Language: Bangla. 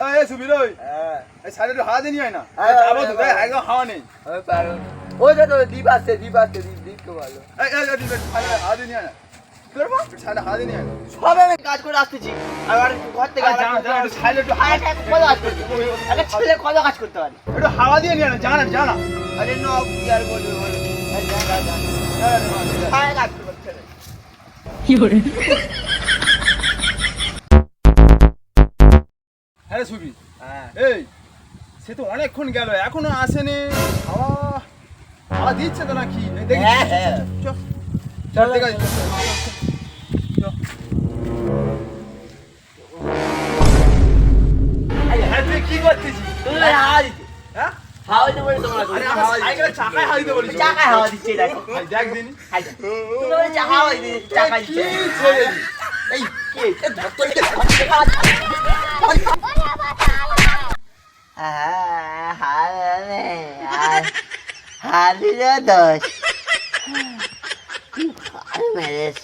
এই সুবির ওই এই সাইডে একটু হাওয়া দিয়ে নিয়ে আয় না যাবো তো দেখ একদম হাওয়া নেই ওই যে তো দ্বীপ আসছে দ্বীপ তো ভালো এই সাইডে হাওয়া দিয়ে নিয়ে আয় না করবো সাইডে হাওয়া দিয়ে নিয়ে আয় না সবে আমি কাজ করে আসতেছি আর ঘর থেকে একটু সাইডে একটু হাওয়া কত কাজ করতে একটা ছেলে কত কাজ করতে পারে একটু হাওয়া দিয়ে নিয়ে আয় না জানা আরে ন কি আর বলবো বলো কাজ করতে কি করে হ্যাঁ সুবি এই সে তো অনেকক্ষণ গেল এখনো আসেনি হাওয়া দিচ্ছে তো নাকি দেখি চল দেখা তুই কি করতেছিস তুমি হাওয়া দিতে হ্যাঁ হাওয়া দিতে বলে তোমরা আরে আমার সাইকেলে চাকায় হাওয়া দিতে বলিস চাকায় হাওয়া দিচ্ছে দেখো দেখ দিনি তুমি বলে হাওয়া দিতে চাকায় দিচ্ছে এই কি ধরতে হারিয়ে দোষ মেরেছ